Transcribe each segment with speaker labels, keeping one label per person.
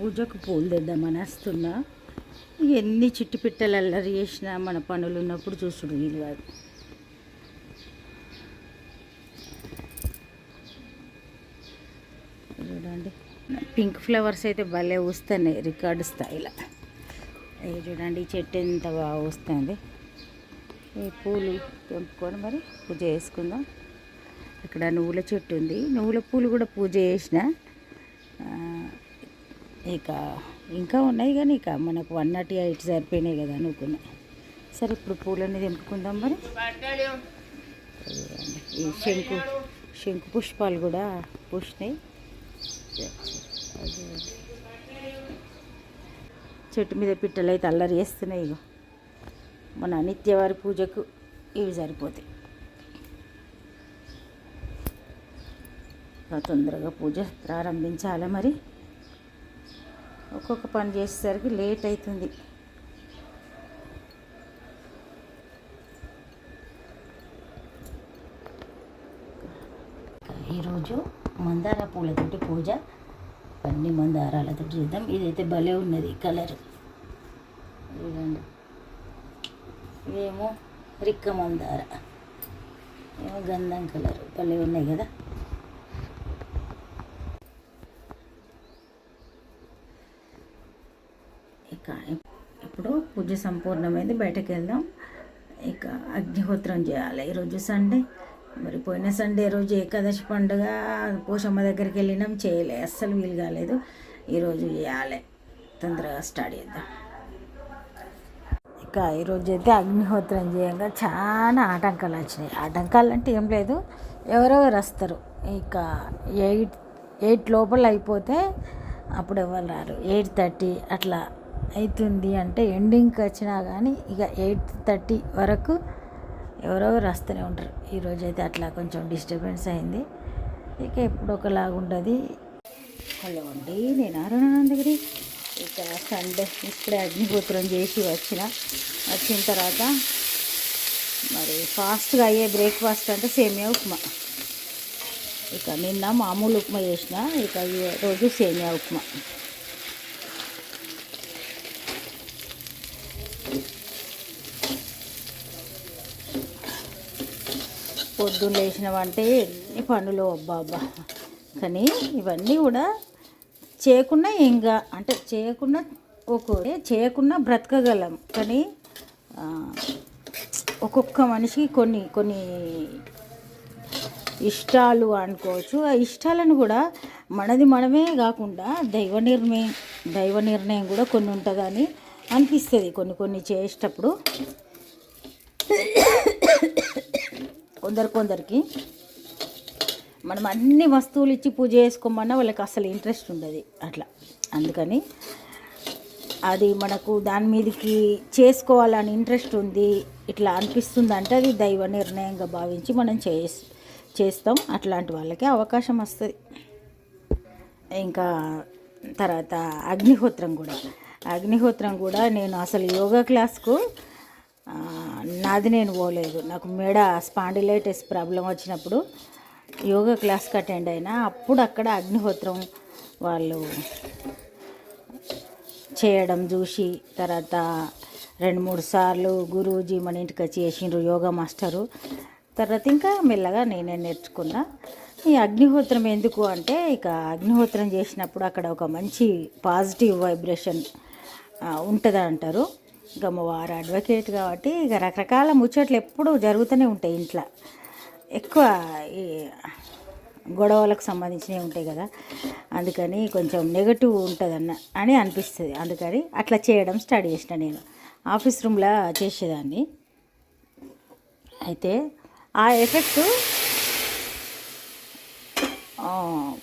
Speaker 1: పూజకు పూలు తెద్దామని వస్తున్నా. ఎన్ని చిట్టి పిట్టలు అల్లరి చేసినా మన పనులు ఉన్నప్పుడు చూసుడు వీలు కాదు. చూడండి, పింక్ ఫ్లవర్స్ అయితే భలే వస్తున్నాయి రికార్డు స్థాయిలో. అవి చూడండి, ఈ చెట్టు ఎంత బాగా వస్తుంది. ఈ పూలు తెంపుకొని మరి పూజ చేసుకుందాం. ఇక్కడ నువ్వుల చెట్టు ఉంది, నువ్వుల పూలు కూడా పూజ చేసిన. ఇక ఇంకా ఉన్నాయి కానీ ఇక మనకు 108 సరిపోయినాయి కదా అనుకున్నాయి. సరే, ఇప్పుడు పూలన్నీ తెంపుకుందాం మరి. ఈ శంకు పుష్పాలు కూడా పూసినాయి. చెట్టు మీద పిట్టలు అయితే అల్లరి చేస్తున్నాయి. ఇక మన నిత్యవారి పూజకు ఇవి సరిపోతాయి. తొందరగా పూజ ప్రారంభించాలి మరి. ఒక్కొక్క పని చేసేసరికి లేట్ అవుతుంది. ఈరోజు మందార పూలతోటి పూజ, అన్ని మందారాలతో చేద్దాం. ఇదైతే భలే ఉన్నది కలర్. చూడండి, ఇదేమో రిక్క మందార, ఏమో గంధం కలర్, భలే ఉన్నాయి కదా. ఇక ఇప్పుడు పూజ సంపూర్ణమైంది, బయటకు వెళ్దాం. ఇక అగ్నిహోత్రం చేయాలి. ఈరోజు సండే, మరి పోయిన సండే రోజు ఏకాదశి పండుగ పోషమ్మ దగ్గరికి వెళ్ళినాం, చేయలే, అస్సలు వీలు కాలేదు. ఈరోజు చేయాలి, తొందరగా స్టార్ట్ చేద్దాం. ఇక ఈరోజు అయితే అగ్నిహోత్రం చేయంగా చాలా ఆటంకాలు వచ్చినాయి. ఆటంకాలు అంటే ఏం లేదు, ఎవరెవరు వస్తారు. ఇక 8 లోపల అయిపోతే అప్పుడు ఎవరు రారు. 8:30 అట్లా అవుతుంది. అంటే ఎండింగ్కి వచ్చినా కానీ ఇక 8:30 వరకు ఎవరెవరు వస్తూనే ఉంటారు. ఈరోజు అయితే అట్లా కొంచెం డిస్టర్బెన్స్ అయింది. ఇక ఎప్పుడు ఒకలాగా ఉంటుంది. హలో అండి, నేను అరుణానందగిరి. ఇక సండే ఇప్పుడే అగ్నిహోత్రం చేసి వచ్చిన తర్వాత మరి ఫాస్ట్గా అయ్యే బ్రేక్ఫాస్ట్ అంటే సేమియా ఉప్మా. ఇక నిన్న మామూలు ఉప్మా చేసిన, ఇక రోజు సేమియా ఉప్మా. పొద్దున్న లేచినవంటే ఎన్ని పనులు అబ్బా. కానీ ఇవన్నీ కూడా చేయకుండా ఇంకా అంటే చేయకుండా బ్రతకగలం. కానీ ఒక్కొక్క మనిషికి కొన్ని ఇష్టాలు అనుకోవచ్చు. ఆ ఇష్టాలను కూడా మనమే కాకుండా దైవ నిర్ణయం కూడా కొన్ని ఉంటుందని అనిపిస్తుంది. కొన్ని చేసేటప్పుడు కొందరికి మనం అన్ని వస్తువులు ఇచ్చి పూజ చేసుకోమన్నా వాళ్ళకి అసలు ఇంట్రెస్ట్ ఉండదు అట్లా. అందుకని అది మనకు దాని మీదకి చేసుకోవాలని ఇంట్రెస్ట్ ఉంది, ఇట్లా అనిపిస్తుంది అంటే అది దైవ నిర్ణయంగా భావించి మనం చేస్తాం. అట్లాంటి వాళ్ళకి అవకాశం వస్తుంది. ఇంకా తర్వాత అగ్నిహోత్రం కూడా నేను అసలు యోగా క్లాస్కు నేను పోలేదు. నాకు మెడ స్పాండిలైటిస్ ప్రాబ్లం వచ్చినప్పుడు యోగా క్లాస్కి అటెండ్ అయినా. అప్పుడు అక్కడ అగ్నిహోత్రం వాళ్ళు చేయడం చూసి తర్వాత 2-3 సార్లు గురూజీ మన ఇంటికి వచ్చి చేసిండ్రు, యోగా మాస్టరు. తర్వాత ఇంకా మెల్లగా నేనే నేర్చుకున్నా. ఈ అగ్నిహోత్రం ఎందుకు అంటే, ఇక అగ్నిహోత్రం చేసినప్పుడు అక్కడ ఒక మంచి పాజిటివ్ వైబ్రేషన్ ఉంటుంది అంటారు. ఇక మా వారు అడ్వకేట్ కాబట్టి ఇక రకరకాల ముచ్చట్లు ఎప్పుడూ జరుగుతూనే ఉంటాయి ఇంట్లో. ఎక్కువ ఈ గొడవలకు సంబంధించినవి ఉంటాయి కదా, అందుకని కొంచెం నెగటివ్ ఉంటుంది అని అనిపిస్తుంది. అందుకని అట్లా చేయడం స్టార్ట్ చేసిన. నేను ఆఫీస్ రూమ్లో చేసేదాన్ని. అయితే ఆ ఎఫెక్ట్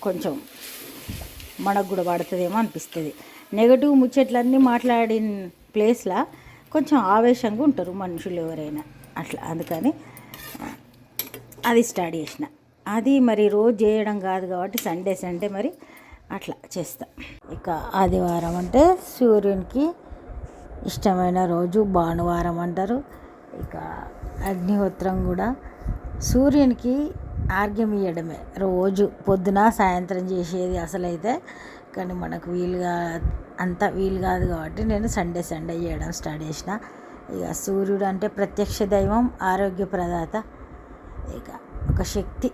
Speaker 1: కొంచెం మనకు కూడా పడుతుందేమో అనిపిస్తుంది. నెగటివ్ ముచ్చట్లన్నీ మాట్లాడిన ప్లేస్లో కొంచెం ఆవేశంగా ఉంటారు మనుషులు ఎవరైనా అట్లా. అందుకని అది స్టార్ట్ చేసిన. అది మరి రోజు చేయడం కాదు కాబట్టి సండే మరి అట్లా చేస్తా. ఇక ఆదివారం అంటే సూర్యునికి ఇష్టమైన రోజు, భానువారం అంటారు. ఇక అగ్నిహోత్రం కూడా సూర్యునికి ఆర్ఘ్యం ఇవ్వడమే రోజు పొద్దున సాయంత్రం చేసేది అసలైతే. కానీ మనకు అంత వీలు కాదు కాబట్టి నేను సండే చేయడం స్టార్ట్ చేసిన. ఇక సూర్యుడు అంటే ప్రత్యక్ష దైవం, ఆరోగ్య ప్రదాత, ఇక ఒక శక్తి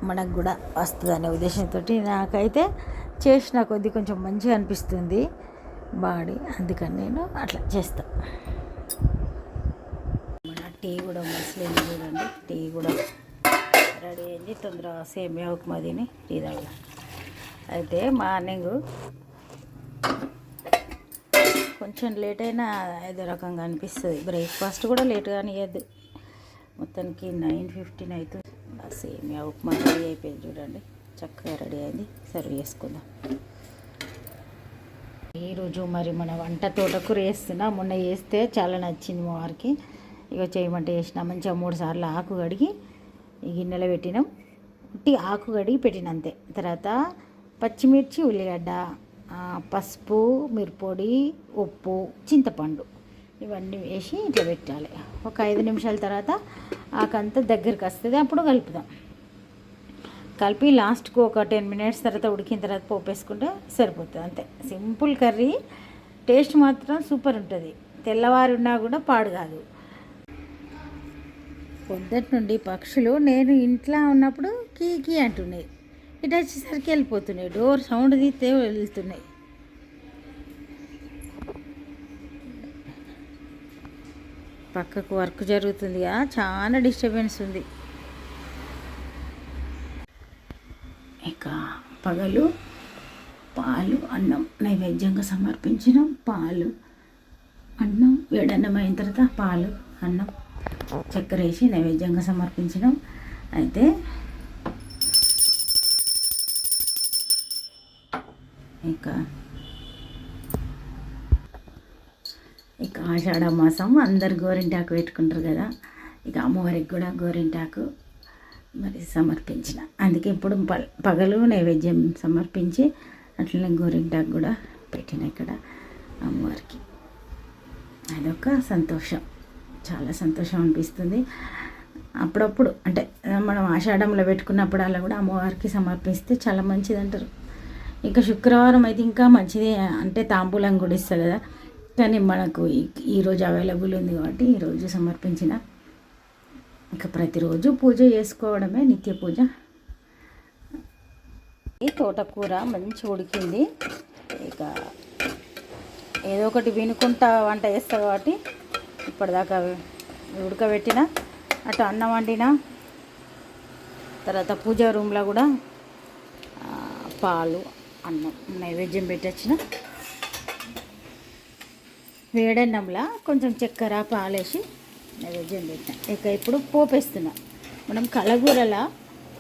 Speaker 1: మనకు కూడా వస్తుంది అనే ఉద్దేశంతో నాకైతే చేసిన కొద్ది కొంచెం మంచిగా అనిపిస్తుంది బాడీ, అందుకని నేను అట్లా చేస్తాను. మన టీ కూడా మసలేదు చూడండి, టీ కూడా రెడీ అయింది. తొందరగా సేమియా ఉప్మా తిని టీ తాగా. అయితే మార్నింగ్ కొంచెం లేట్ అయినా ఏదో రకంగా అనిపిస్తుంది. బ్రేక్ఫాస్ట్ కూడా లేట్గానే ఇవ్వద్దు. మొత్తానికి 9:15 అవుతుంది. సేమియా ఉప్మా రెడీ అయిపోయింది చూడండి, చక్కగా రెడీ అయింది. సర్వ్ చేసుకుందాం. ఈరోజు మరి మన వంట తోటకూర వేస్తున్నా. మొన్న వేస్తే చాలా నచ్చింది మా వారికి. ఇక చేయమంటే వేసిన. మంచిగా 3 సార్లు ఆకు కడిగి ఈ గిన్నెలో పెట్టినాం. ఆకు కడిగి పెట్టిన అంతే. తర్వాత పచ్చిమిర్చి, ఉల్లిగడ్డ, పసుపు, మిరప్పొడి, ఉప్పు, చింతపండు ఇవన్నీ వేసి ఇట్లా పెట్టాలి. ఒక 5 నిమిషాల తర్వాత ఆకంతా దగ్గరికి వస్తుంది, అప్పుడు కలుపుదాం. కలిపి లాస్ట్కు ఒక 10 మినిట్స్ తర్వాత ఉడికిన తర్వాత పోపు వేసుకుంటే సరిపోతుంది. అంతే, సింపుల్ కర్రీ. టేస్ట్ మాత్రం సూపర్ ఉంటుంది. తెల్లవారు ఉన్నా కూడా పాడు కాదు. పొద్దుటి నుండి పక్షులు నేను ఇంట్లో ఉన్నప్పుడు కీ కీ అంటున్నాయి, ఇటు వచ్చేసరికి వెళ్ళిపోతున్నాయి. డోర్ సౌండ్ తీస్తే వెళ్తున్నాయి. పక్కకు వర్క్ జరుగుతుందిగా, చాలా డిస్టర్బెన్స్ ఉంది. ఇక పగలు పాలు, అన్నం నైవేద్యంగా సమర్పించినాం. పాలు, అన్నం, వేడన్నం అయిన తర్వాత పాలు, అన్నం, చక్కెర వేసి నైవేద్యంగా సమర్పించినాం. అయితే ఇక ఆషాఢ మాసం అందరు గోరింటాకు పెట్టుకుంటారు కదా. ఇక అమ్మవారికి కూడా గోరింటాకు మరి సమర్పించిన. అందుకే ఇప్పుడు పగలు నైవేద్యం సమర్పించి అట్లనే గోరింటాకు కూడా పెట్టిన ఇక్కడ అమ్మవారికి. అదొక సంతోషం, చాలా సంతోషం అనిపిస్తుంది. అప్పుడప్పుడు అంటే మనం ఆషాఢంలో పెట్టుకున్నప్పుడు అలా కూడా అమ్మవారికి సమర్పిస్తే చాలా మంచిది అంటారు. ఇంకా శుక్రవారం అయితే ఇంకా మంచిది, అంటే తాంబూలం కూడా ఇస్తారు కదా. కానీ మనకు ఈరోజు అవైలబుల్ ఉంది కాబట్టి ఈరోజు సమర్పించిన. ఇక ప్రతిరోజు పూజ చేసుకోవడమే నిత్య పూజ. ఈ తోటకూర మంచి ఉడికింది. ఇక ఏదో ఒకటి వినుకుంటా వంట చేస్తా కాబట్టి ఇప్పటిదాకా ఉడకబెట్టిన, అటు అన్నం వండిన, తర్వాత పూజా రూమ్లో కూడా పాలు, అన్నం నైవేద్యం పెట్టొచ్చిన. వేడన్నంలా కొంచెం చక్కెర, పాలేసి నైవేద్యం పెట్టిన. ఇక ఇప్పుడు పోపు వేస్తున్నా. మనం కలగూరలా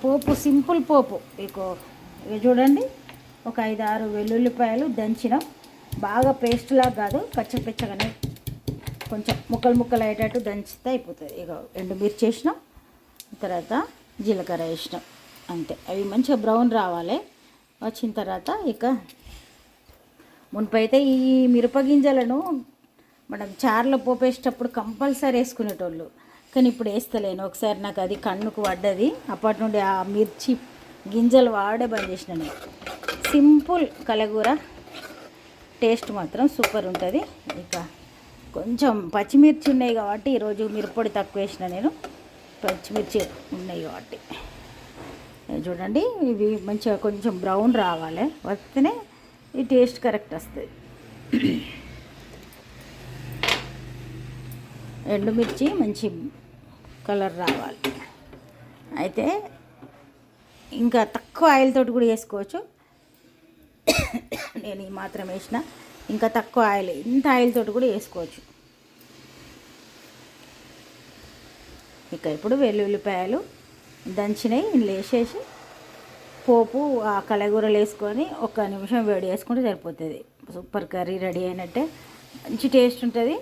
Speaker 1: పోపు, సింపుల్ పోపు. ఇక చూడండి, ఒక 5-6 వెల్లుల్లిపాయలు దంచినాం. బాగా పేస్ట్లా కాదు, కచ్చపెచ్చగానే కొంచెం ముక్కలు అయ్యేటట్టు దంచితే అయిపోతుంది. ఇక ఎండుమిర్చి వేసినాం, తర్వాత జీలకర్ర వేసినాం. అంతే, అవి మంచిగా బ్రౌన్ రావాలి. వచ్చిన తర్వాత ఇక మునిపైతే ఈ మిరపగింజలను మనం చారులో పోపేసేటప్పుడు కంపల్సరీ వేసుకునేటోళ్ళు, కానీ ఇప్పుడు వేస్తలేను. ఒకసారి నాకు అది కన్నుకు పడ్డది, అప్పటి నుండి ఆ మిర్చి గింజలు వాడే బంద్ చేసిన నేను. సింపుల్ కలగూర, టేస్ట్ మాత్రం సూపర్ ఉంటుంది. ఇక కొంచెం పచ్చిమిర్చి ఉన్నాయి కాబట్టి ఈరోజు మిరప్పొడి తక్కువ వేసిన నేను, పచ్చిమిర్చి ఉన్నాయి కాబట్టి. చూడండి, ఇవి మంచిగా కొంచెం బ్రౌన్ రావాలి, వస్తేనే ఈ టేస్ట్ కరెక్ట్ వస్తుంది. ఎండుమిర్చి మంచి కలర్ రావాలి. అయితే ఇంకా తక్కువ ఆయిల్ తోటి కూడా వేసుకోవచ్చు. నేను ఈ మాత్రం వేసిన, ఇంకా తక్కువ ఆయిల్, ఇంత ఆయిల్ తోటి కూడా వేసుకోవచ్చు. ఇక ఇప్పుడు వెల్లుల్లిపాయలు దంచినవి ఇందులో వేసేసి పోపు ఆ కలగూరలు వేసుకొని 1 నిమిషం వేడి చేసుకుంటే సరిపోతుంది. సూపర్ కర్రీ రెడీ అయినట్టే, మంచి టేస్ట్ ఉంటుంది.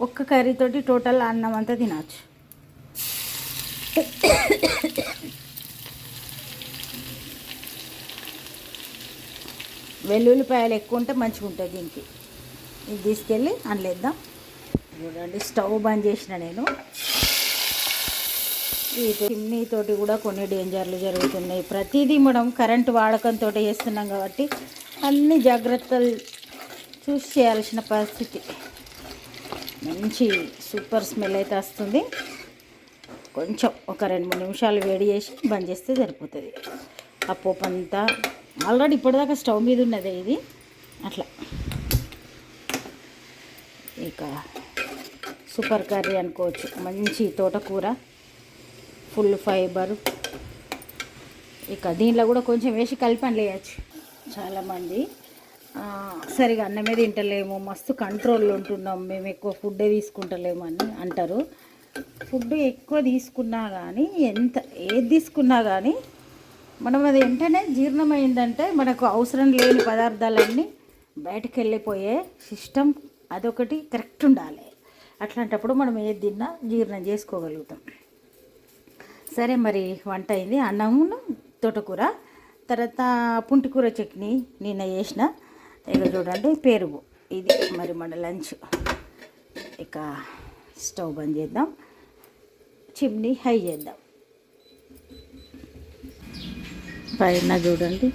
Speaker 1: ఒక్క కర్రీతోటి టోటల్ అన్నం అంతా తినచ్చు. వెల్లుల్లిపాయలు ఎక్కువ ఉంటే మంచిగా ఉంటుంది దీనికి. ఇది తీసుకెళ్ళి అందులేద్దాం. చూడండి, స్టవ్ బంద్ చేసిన నేను. ఈ చిమ్నీతోటి కూడా కొన్ని డేంజర్లు జరుగుతున్నాయి. ప్రతిదీ మనం కరెంటు వాడకంతో చేస్తున్నాం కాబట్టి అన్ని జాగ్రత్తలు చూసి చేయాల్సిన పరిస్థితి. మంచి సూపర్ స్మెల్ అయితే వస్తుంది. కొంచెం ఒక 2-3 నిమిషాలు వేడి చేసి బంద్ చేస్తే సరిపోతుంది. ఆ పోపు అంతా ఆల్రెడీ ఇప్పటిదాకా స్టవ్ మీద ఉన్నదే ఇది అట్లా. ఇక సూపర్ కర్రీ అనుకోవచ్చు. మంచి తోటకూర, ఫుల్ ఫైబరు. ఇక దీంట్లో కూడా కొంచెం వేసి కలిపి వేయచ్చు. చాలామంది సరిగా అన్నమే తింటలేము, మస్తు కంట్రోల్లో ఉంటున్నాం, మేము ఎక్కువ ఫుడ్డే తీసుకుంటలేము అని అంటారు. ఫుడ్ ఎక్కువ తీసుకున్నా కానీ, ఏది తీసుకున్నా కానీ మనం అది వెంటనే జీర్ణమైందంటే మనకు అవసరం లేని పదార్థాలన్నీ బయటకు వెళ్ళిపోయే సిస్టమ్ అదొకటి కరెక్ట్ ఉండాలి. అట్లాంటప్పుడు మనం ఏది తిన్నా జీర్ణం చేసుకోగలుగుతాం. సరే, మరి వంట అయింది. అన్నమును తోటకూర, తర్వాత పుంటికూర చట్నీ నిన్న చేసిన. ఇక చూడండి పెరుగు. ఇది మరి మన లంచ్. ఇక స్టవ్ బంద్ చేద్దాం, చిమ్నీ హై చేద్దాం. పైన చూడండి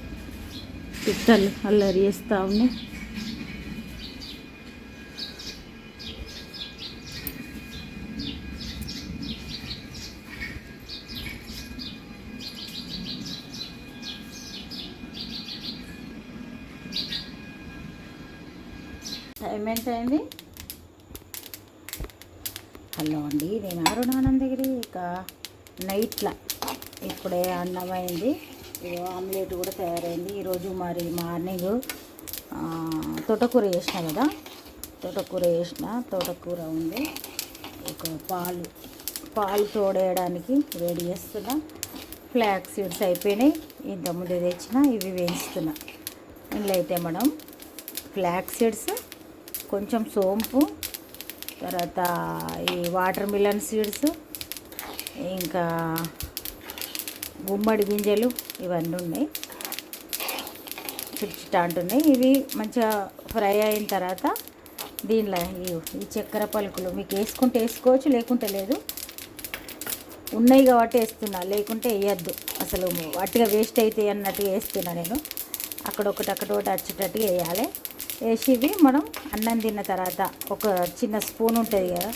Speaker 1: పిట్టలు అల్లరి చేస్తూ ఉన్నాయి. టైం ఎంత అయింది? హలో అండి, నేను అరుణానంద దగ్గర. ఇక నైట్లా ఇప్పుడే అన్నం అయింది, ఆమ్లెట్ కూడా తయారైంది. ఈరోజు మరి మార్నింగ్ తోటకూర చేసిన కదా, తోటకూర ఉంది. ఇక పాలు తోడేయడానికి వేడి చేస్తున్నా. ఫ్లాక్స్ సీడ్స్ అయిపోయినాయి, ఇంతకుముందే తెచ్చిన, ఇవి వేయిస్తున్నా. ఇందులో అయితే మనం ఫ్లాక్స్ సీడ్స్, కొంచెం సోంపు, తర్వాత ఈ వాటర్ మిలన్ సీడ్స్, ఇంకా గుమ్మడి గింజలు ఇవన్నీ ఉన్నాయి. చిట్చిట అంటున్నాయి. ఇవి మంచిగా ఫ్రై అయిన తర్వాత దీనిలో ఈ చక్కెర పలుకులు మీకు వేసుకుంటే వేసుకోవచ్చు, లేకుంటే లేదు. ఉన్నాయి కాబట్టి వేస్తున్నా, లేకుంటే వేయద్దు. అసలు వాటిగా వేస్ట్ అవుతాయి అన్నట్టుగా వేస్తున్నా నేను. అక్కడొకటి వచ్చేటట్టుగా వేయాలి. వేసి ఇవి మనం అన్నం తిన్న తర్వాత ఒక చిన్న స్పూన్ ఉంటుంది కదా,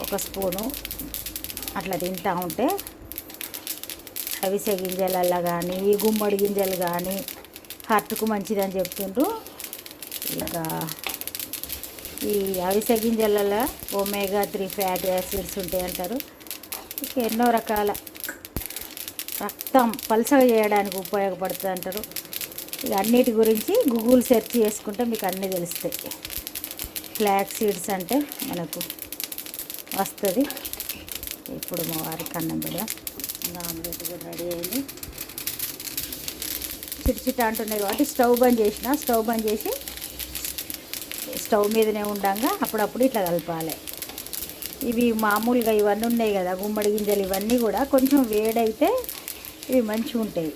Speaker 1: ఒక స్పూను అట్లా తింటూ ఉంటే అవిసె గింజలల్లో కానీ, ఈ గుమ్మడి గింజలు కానీ హార్ట్కు మంచిదని చెప్తుండ్రు. ఇక ఈ అవిసె గింజలలో omega-3 ఫ్యాటీ యాసిడ్స్ ఉంటాయి అంటారు. ఇక ఎన్నో రకాల రక్తం పల్సగా చేయడానికి ఉపయోగపడుతుంది అంటారు. ఇక అన్నిటి గురించి గూగుల్ సెర్చ్ చేసుకుంటే మీకు అన్నీ తెలుస్తాయి. ఫ్లాక్స్ సీడ్స్ అంటే మనకు వస్తుంది. ఇప్పుడు మా వారికి అన్నం పెడదాం. ఆమ్లెట్ కూడా రెడీ అయింది. చిట్చిట అంటున్నాయి కాబట్టి స్టవ్ బంద్ చేసి స్టవ్ మీదనే ఉండంగా అప్పుడప్పుడు ఇట్లా కలపాలి. ఇవి మామూలుగా ఇవన్నీ ఉన్నాయి కదా గుమ్మడి గింజలు, ఇవన్నీ కూడా కొంచెం వేడైతే ఇవి మంచిగా ఉంటాయి.